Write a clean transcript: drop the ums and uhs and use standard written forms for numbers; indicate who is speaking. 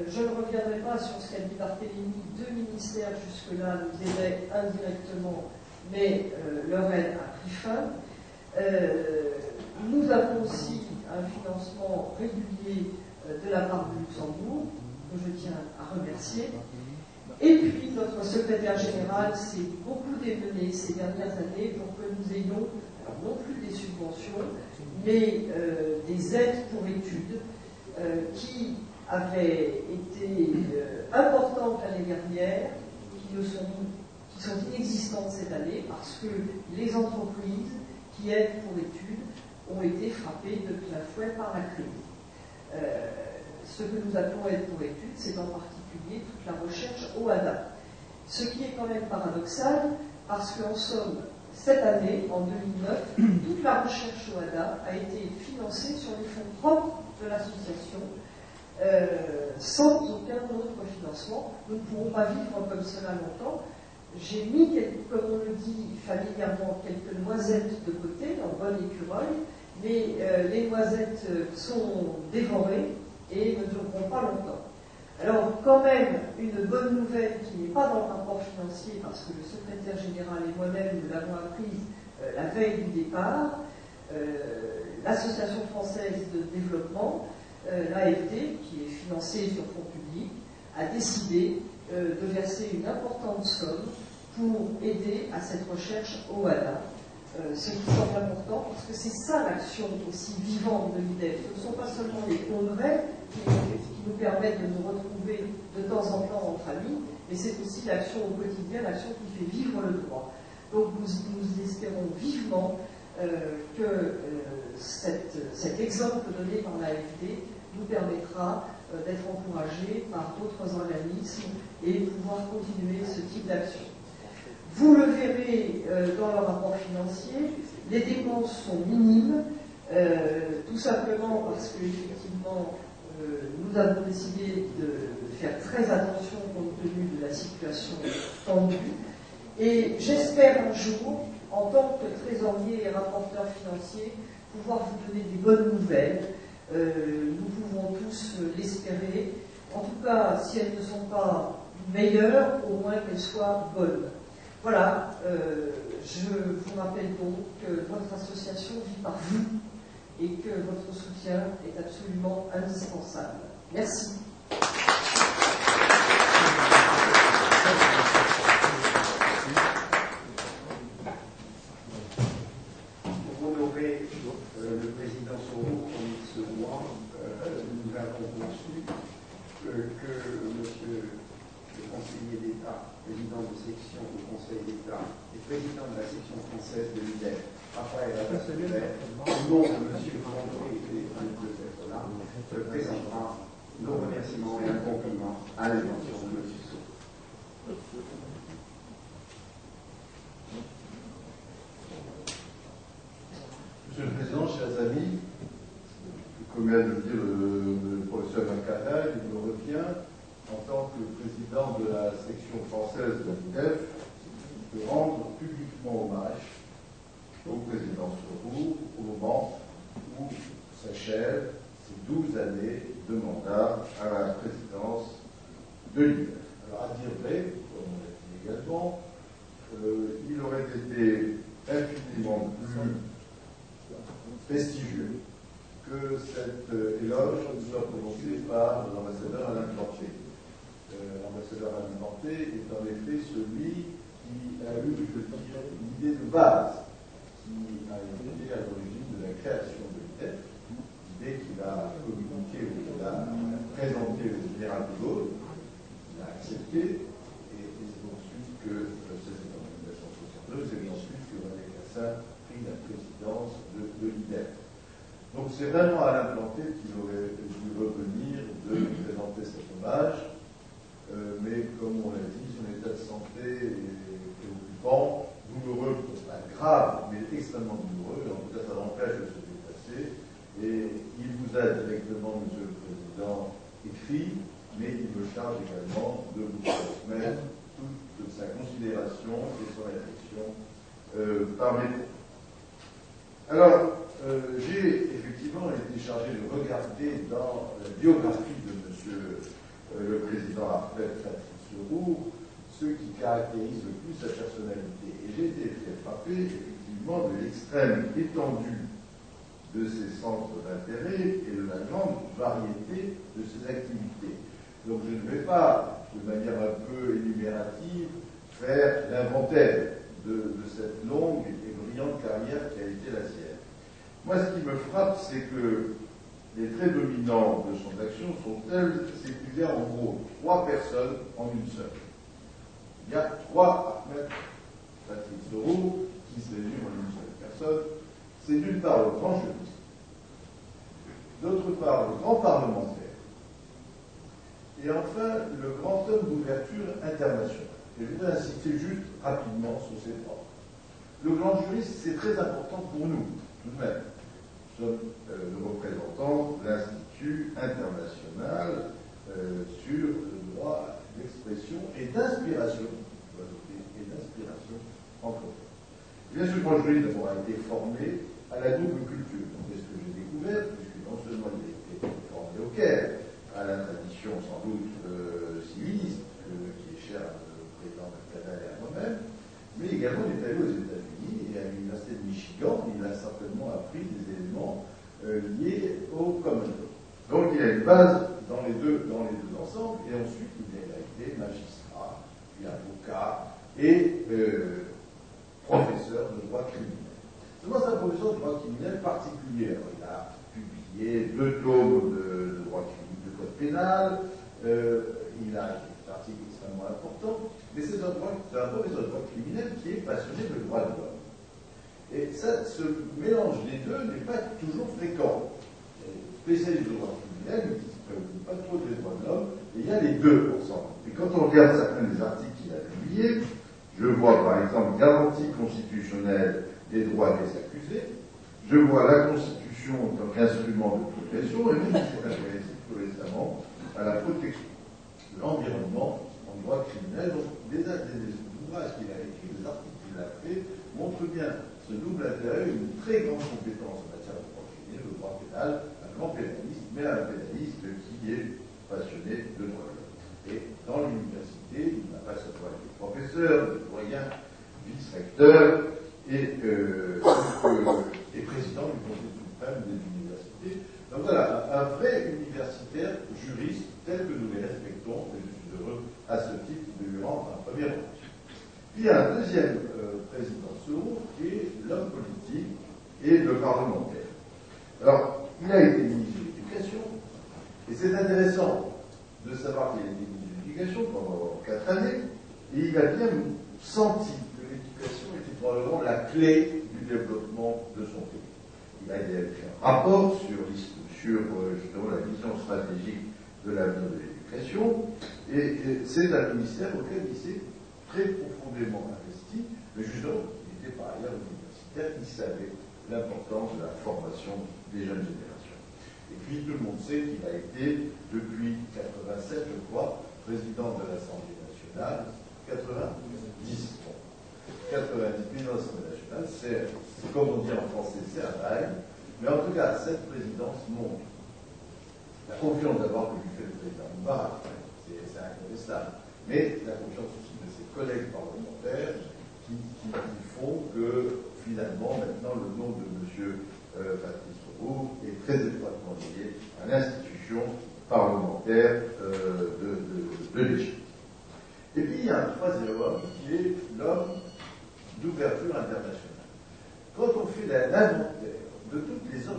Speaker 1: Je ne reviendrai pas sur ce qu'a dit Barthélémy. Deux ministères jusque-là nous aidaient indirectement, mais leur aide a pris fin. Nous avons aussi un financement régulier de la part du Luxembourg, que je tiens à remercier. Et puis, notre secrétaire général s'est beaucoup démené ces dernières années pour que nous ayons, alors non plus des subventions, mais des aides pour études qui avaient été importantes l'année dernière, qui sont inexistantes cette année, parce que les entreprises qui aident pour études ont été frappées de plein fouet par la crise. Ce que nous appelons aide pour études, c'est en particulier toute la recherche OHADA. Ce qui est quand même paradoxal, parce qu'en somme, cette année, en 2009, toute la recherche OHADA a été financée sur les fonds propres de l'association, sans aucun autre financement. Nous ne pourrons pas vivre comme cela longtemps. J'ai mis, comme on le dit familièrement, quelques noisettes de côté, en bon écureuil, mais les noisettes sont dévorées et ne dureront pas longtemps. Alors, quand même, une bonne nouvelle qui n'est pas dans le rapport financier, parce que le secrétaire général et moi-même nous l'avons apprise la veille du départ, l'Association française de développement, l'AFD, qui est financée sur fonds publics, a décidé de verser une importante somme pour aider à cette recherche OHADA. Ce qui semble important, parce que c'est ça l'action aussi vivante de l'IDEF. Ce ne sont pas seulement les congrès qui nous permettent de nous retrouver de temps en temps entre amis, mais c'est aussi l'action au quotidien, l'action qui fait vivre le droit. Donc nous espérons vivement que cet exemple donné par l'AFD nous permettra d'être encouragés par d'autres organismes et pouvoir continuer ce type d'action. Vous le verrez dans le rapport financier, les dépenses sont minimes, tout simplement parce qu'effectivement, nous avons décidé de faire très attention compte tenu de la situation tendue. Et j'espère un jour, en tant que trésorier et rapporteur financier, pouvoir vous donner des bonnes nouvelles. Nous pouvons tous l'espérer. En tout cas, si elles ne sont pas meilleures, au moins qu'elles soient bonnes. Voilà, je vous rappelle donc que votre association vit par vous et que votre soutien est absolument indispensable. Merci.
Speaker 2: Pour honorer le président Soro, comme il se doit, nous avons conçu que monsieur le conseiller d'État, président de section au Conseil d'État et président de la section française de l'IDEF, Raphaël Abasselet, au nom de M. André et de là, présentera nos remerciements et un compliment à l'intention de M. Soro.
Speaker 3: Monsieur le Président, chers amis, comme vient de le dire le professeur Macana, il me revient, en tant que président de la section française de l'IDEF, de rendre publiquement hommage au président Soro au moment où s'achèvent ces 12 années de mandat à la présidence de l'IDEF. Alors, à dire vrai, comme on l'a dit également, il aurait été infiniment plus prestigieux que cet éloge soit prononcé par l'ambassadeur Alain Planté. L'ambassadeur Alain Planté est en effet celui qui a eu, je veux dire, une idée de base, qui a été à l'origine de la création de l'IDEF, l'idée qu'il a communiquée, qu'il a présentée au général de Gaulle, il a accepté, et c'est ensuite que, c'était en 1962, c'est ensuite que René Cassin pris la présidence de l'IDEF. Donc c'est vraiment Alain Planté qui aurait dû revenir de présenter cet hommage, mais comme on l'a dit, son état de santé est préoccupant, douloureux, pas grave, mais extrêmement douloureux, en tout cas ça l'empêche de se déplacer, et il vous a directement, Monsieur le Président, écrit, mais il me charge également de vous transmettre toute sa considération et son réflexion par mes mots. Alors, j'ai effectivement été chargé de regarder dans la biographie de M. président à la retraite, Patrice Roux, ce qui caractérise le plus sa personnalité. Et j'ai été très frappé, effectivement, de l'extrême étendue de ses centres d'intérêt et de la grande variété de ses activités. Donc je ne vais pas, de manière un peu énumérative, faire l'inventaire de cette longue et brillante carrière qui a été la sienne. Moi, ce qui me frappe, c'est que les traits dominants de son action sont tels, c'est qu'il y a en gros 3 personnes en une seule. Il y a 3 Ahmed Patrice Roux qui se résument en une seule personne. C'est d'une part le grand juriste, d'autre part le grand parlementaire, et enfin le grand homme d'ouverture internationale. Et je voudrais insister juste rapidement sur ces 3. Le grand juriste, c'est très important pour nous, tout de même. Nous sommes le représentant de l'Institut international sur le droit d'expression et d'inspiration, francophone. Bien sûr, quand je dis d'avoir été formé à la double culture. C'est ce que j'ai découvert, puisque non seulement il a été formé au Caire, à la tradition sans doute civiliste, qui est chère au président McConnell et à moi-même, mais également il est allé aux États-Unis et à l'Université de Michigan, il a certainement appris des éléments liés au common law. Donc il a une base dans les deux ensembles, et ensuite il a été magistrat, puis avocat et professeur de droit criminel. Seulement, c'est un professeur de droit criminel particulier. Alors, il a publié 2 tomes de droit criminel, de code pénal, il a écrit des articles extrêmement importants, mais c'est un professeur de droit criminel qui est passionné de droit de l'homme. Et ça, ce mélange des deux n'est pas toujours fréquent. Spécialiste de droit criminel, mais qui ne se préoccupe pas trop des droits de l'homme, et il y a les deux ensemble. Et quand on regarde certains des articles qu'il a publiés, je vois par exemple garantie constitutionnelle des droits des accusés, je vois la Constitution en tant qu'instrument de protection, et même il s'est intéressé plus récemment à la protection de l'environnement en droit criminel. Donc des ouvrages qu'il a écrits, des articles qu'il a fait, montrent bien ce double intérêt, une très grande compétence en matière de droit criminel, de droit pénal, un grand pénaliste, mais un pénaliste qui est passionné de droit de l'homme. Et dans l'université, il n'a pas seulement été professeur, doyen, vice-recteur et président du Conseil suprême des universités. Donc voilà, un vrai universitaire juriste tel que nous les respectons, et je suis heureux à ce titre de lui rendre un premier hommage. Puis il y a un deuxième président Soro qui est l'homme politique et le parlementaire. Alors, il a été ministre de l'Éducation, et c'est intéressant de savoir qu'il a été ministre de l'Éducation pendant 4 années, et il a bien senti que l'éducation était probablement la clé du développement de son pays. Il a écrit un rapport sur justement la vision stratégique de l'avenir de l'éducation, et c'est un ministère auquel il s'est très profondément investi, mais justement, il était par ailleurs universitaire, il savait l'importance de la formation des jeunes générations. Et puis tout le monde sait qu'il a été, depuis 87, je crois, président de l'Assemblée nationale, 90 président de l'Assemblée nationale, c'est, comme on dit en français, c'est un bail, mais en tout cas, cette présidence montre la confiance d'abord que lui fait le président Moubarak, c'est incontestable, mais la confiance aussi de ses collègues parlementaires qui font que finalement, maintenant, le nom de M. Patrice Roux est très étroitement lié à l'institution parlementaire de l'Égypte. Et puis, il y a un troisième homme qui est l'homme d'ouverture internationale. Quand on fait l'inventaire de toutes les organisations